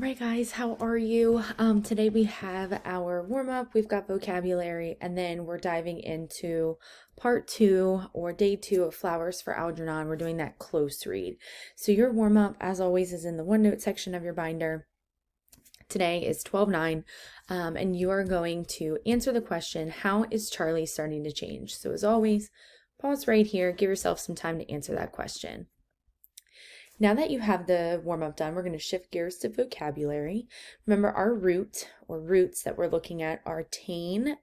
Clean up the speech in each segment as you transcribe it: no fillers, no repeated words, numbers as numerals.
right, guys, how are you? Today we have our warm-up, we've got vocabulary, and then we're diving into part 2 or day 2 of Flowers for Algernon. We're doing that close read. So your warm-up, as always, is in the OneNote section of your binder. Today is 12/9, and you are going to answer the question, how is Charlie starting to change? So as always, pause right here, give yourself some time to answer that question. Now that you have the warm-up done, we're going to shift gears to vocabulary. Remember, our root or roots that we're looking at are ten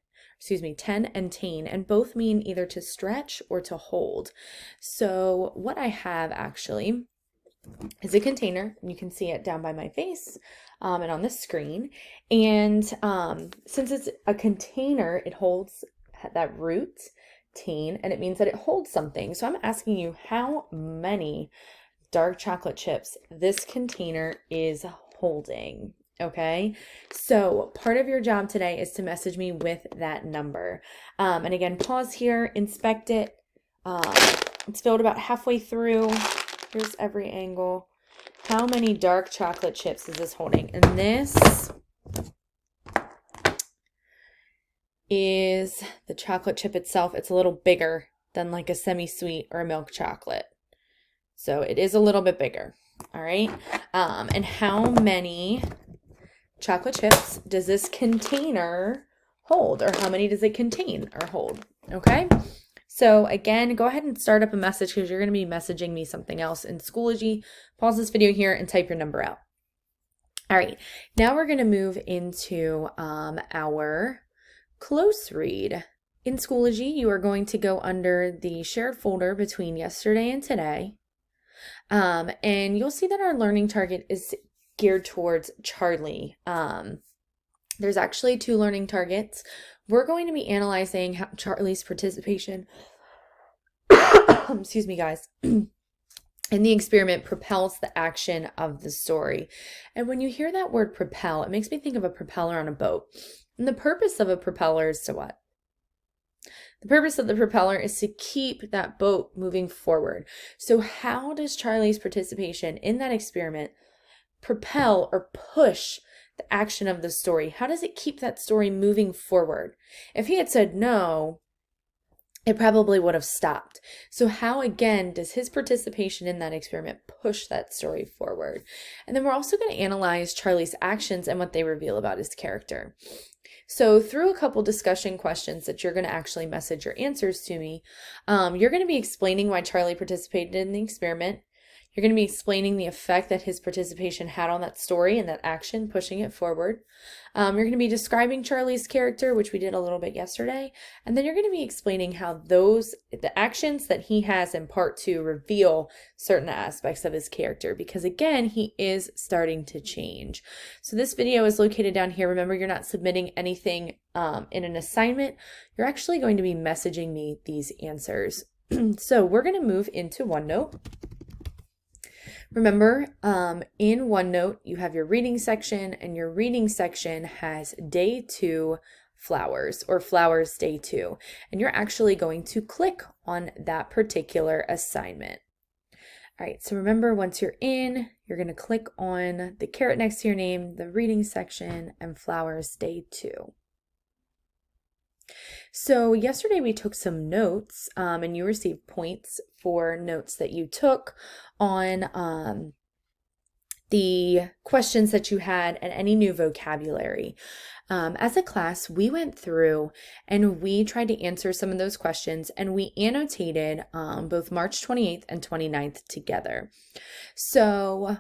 and tain, and both mean either to stretch or to hold. So what I have actually is a container, and you can see it down by my face and on the screen. And since it's a container, it holds that root, tain, and it means that it holds something. So I'm asking you, how many dark chocolate chips this container is holding? Okay, so part of your job today is to message me with that number. And again, pause here, inspect it. It's filled about halfway through. Here's every angle. How many dark chocolate chips is this holding? And this is the chocolate chip itself. It's a little bigger than like a semi-sweet or a milk chocolate. So it is a little bit bigger, all right? And how many chocolate chips does this container hold, or how many does it contain or hold, okay? So again, go ahead and start up a message because you're going to be messaging me something else in Schoology. Pause this video here and type your number out. All right, now we're going to move into our close read. In Schoology, you are going to go under the shared folder between yesterday and today. And you'll see that our learning target is geared towards Charlie. There's actually 2 learning targets. We're going to be analyzing how Charlie's participation, excuse me, guys, in the experiment propels the action of the story. And when you hear that word propel, it makes me think of a propeller on a boat. And the purpose of a propeller is to what? The purpose of the propeller is to keep that boat moving forward. So how does Charlie's participation in that experiment propel or push the action of the story? How does it keep that story moving forward? If he had said no, it probably would have stopped. So how, again, does his participation in that experiment push that story forward? And then we're also going to analyze Charlie's actions and what they reveal about his character. So through a couple discussion questions that you're going to actually message your answers to me, you're going to be explaining why Charlie participated in the experiment. You're going to be explaining the effect that his participation had on that story and that action, pushing it forward. You're going to be describing Charlie's character, which we did a little bit yesterday. And then you're going to be explaining how the actions that he has in part 2 reveal certain aspects of his character, because again, he is starting to change. So this video is located down here. Remember, you're not submitting anything in an assignment. You're actually going to be messaging me these answers. So we're going to move into OneNote. Remember, in OneNote, you have your reading section, and your reading section has day 2 flowers, or flowers day 2. And you're actually going to click on that particular assignment. All right, so remember, once you're in, you're going to click on the caret next to your name, the reading section, and flowers day 2. So yesterday we took some notes, and you received points for notes that you took on the questions that you had and any new vocabulary. As a class, we went through and we tried to answer some of those questions, and we annotated both March 28th and 29th together. So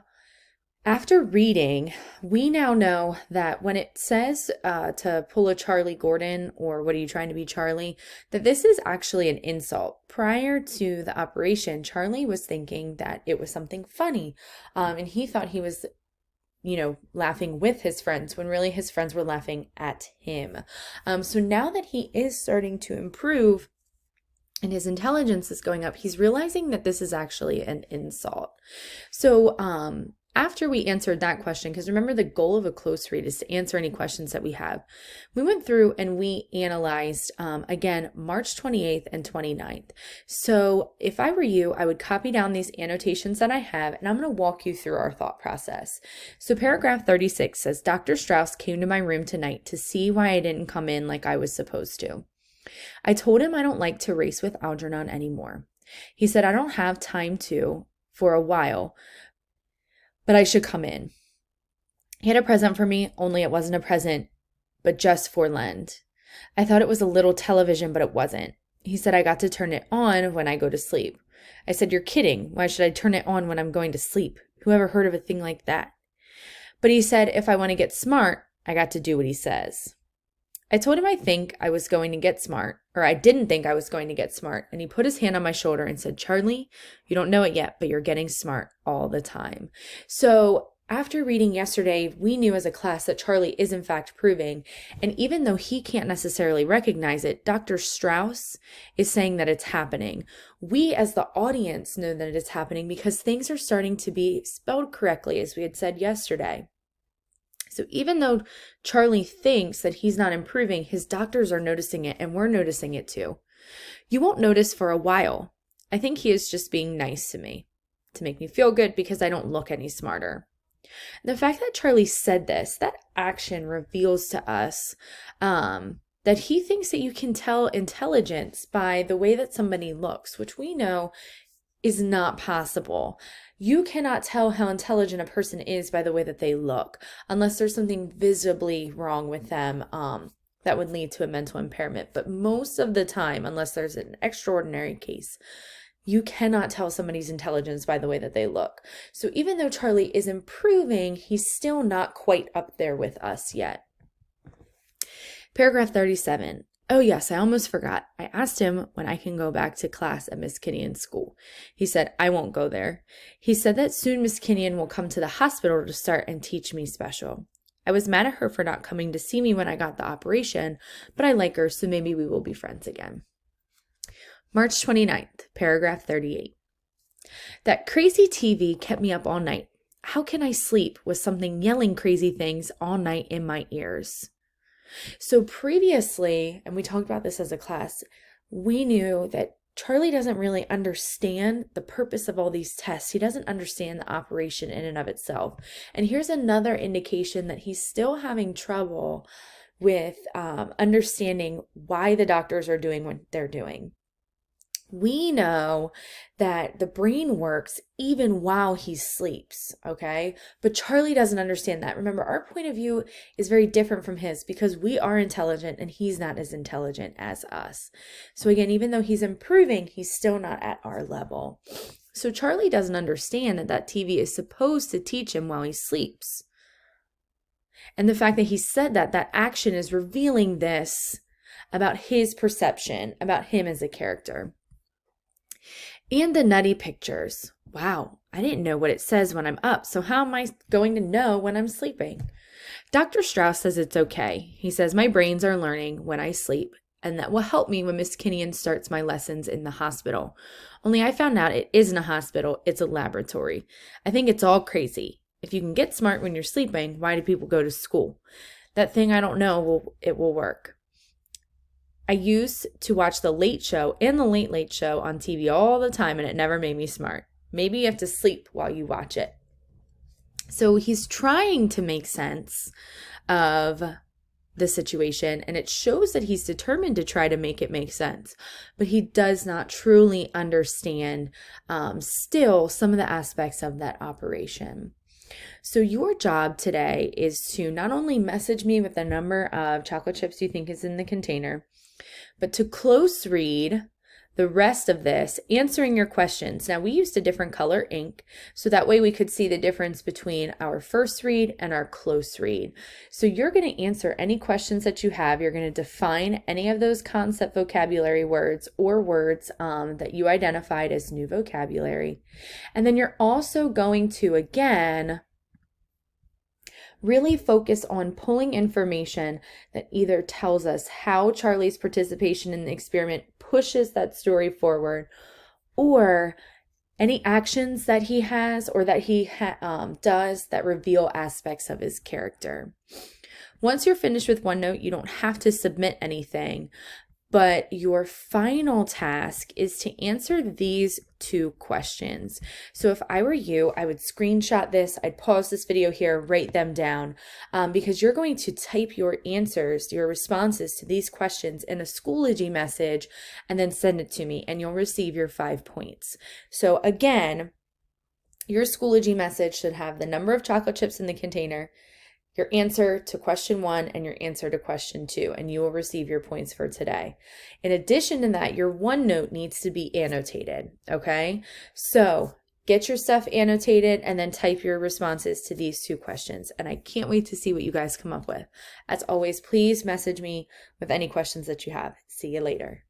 after reading, we now know that when it says to pull a Charlie Gordon, or what are you trying to be, Charlie, that this is actually an insult. Prior to the operation, Charlie was thinking that it was something funny, and he thought he was, laughing with his friends, when really his friends were laughing at him. So now that he is starting to improve, and his intelligence is going up, he's realizing that this is actually an insult. So After we answered that question, because remember the goal of a close read is to answer any questions that we have, we went through and we analyzed, again, March 28th and 29th. So if I were you, I would copy down these annotations that I have, and I'm going to walk you through our thought process. So paragraph 36 says, Dr. Strauss came to my room tonight to see why I didn't come in like I was supposed to. I told him I don't like to race with Algernon anymore. He said I don't have time to for a while, but I should come in. He had a present for me, only it wasn't a present, but just for Lent. I thought it was a little television, but it wasn't. He said I got to turn it on when I go to sleep. I said, you're kidding. Why should I turn it on when I'm going to sleep? Who ever heard of a thing like that? But he said if I want to get smart, I got to do what he says. I told him I think I was going to get smart, or I didn't think I was going to get smart, and he put his hand on my shoulder and said, Charlie, you don't know it yet, but you're getting smart all the time. So after reading yesterday, we knew as a class that Charlie is in fact proving, and even though he can't necessarily recognize it, Dr. Strauss is saying that it's happening. We as the audience know that it's happening because things are starting to be spelled correctly, as we had said yesterday. So even though Charlie thinks that he's not improving, his doctors are noticing it, and we're noticing it too. You won't notice for a while. I think he is just being nice to me to make me feel good because I don't look any smarter. The fact that Charlie said this, that action reveals to us that he thinks that you can tell intelligence by the way that somebody looks, which we know is not possible. You cannot tell how intelligent a person is by the way that they look, unless there's something visibly wrong with them that would lead to a mental impairment. But most of the time, unless there's an extraordinary case, you cannot tell somebody's intelligence by the way that they look. So even though Charlie is improving, he's still not quite up there with us yet. Paragraph 37. Oh yes, I almost forgot. I asked him when I can go back to class at Miss Kinnean's school. He said, I won't go there. He said that soon Miss Kinnean will come to the hospital to start and teach me special. I was mad at her for not coming to see me when I got the operation, but I like her, so maybe we will be friends again. March 29th, paragraph 38. That crazy TV kept me up all night. How can I sleep with something yelling crazy things all night in my ears? So previously, and we talked about this as a class, we knew that Charlie doesn't really understand the purpose of all these tests. He doesn't understand the operation in and of itself. And here's another indication that he's still having trouble with understanding why the doctors are doing what they're doing. We know that the brain works even while he sleeps, okay? But Charlie doesn't understand that. Remember, our point of view is very different from his because we are intelligent and he's not as intelligent as us. So again, even though he's improving, he's still not at our level. So Charlie doesn't understand that that TV is supposed to teach him while he sleeps. And the fact that he said that, that action is revealing this about his perception, about him as a character. And the nutty pictures. Wow, I didn't know what it says when I'm up, so how am I going to know when I'm sleeping? Dr. Strauss says it's okay. He says my brains are learning when I sleep, and that will help me when Miss Kinnean starts my lessons in the hospital. Only I found out it isn't a hospital, it's a laboratory. I think it's all crazy. If you can get smart when you're sleeping, why do people go to school? That thing I don't know, it will work. I used to watch The Late Show and The Late Late Show on TV all the time, and it never made me smart. Maybe you have to sleep while you watch it. So he's trying to make sense of the situation, and it shows that he's determined to try to make it make sense, but he does not truly understand still some of the aspects of that operation. So your job today is to not only message me with the number of chocolate chips you think is in the container, but to close read the rest of this, answering your questions. Now, we used a different color ink, so that way we could see the difference between our first read and our close read. So you're going to answer any questions that you have. You're going to define any of those concept vocabulary words or words that you identified as new vocabulary. And then you're also going to, again, really focus on pulling information that either tells us how Charlie's participation in the experiment pushes that story forward, or any actions that he has or that he does that reveal aspects of his character. Once you're finished with OneNote, you don't have to submit anything, but your final task is to answer these 2 questions. So if I were you, I would screenshot this, I'd pause this video here, write them down, because you're going to type your answers, your responses to these questions in a Schoology message and then send it to me, and you'll receive your 5 points. So again, your Schoology message should have the number of chocolate chips in the container, your answer to question 1 and your answer to question 2, and you will receive your points for today. In addition to that, your OneNote needs to be annotated, okay? So get your stuff annotated and then type your responses to these 2 questions. And I can't wait to see what you guys come up with. As always, please message me with any questions that you have. See you later.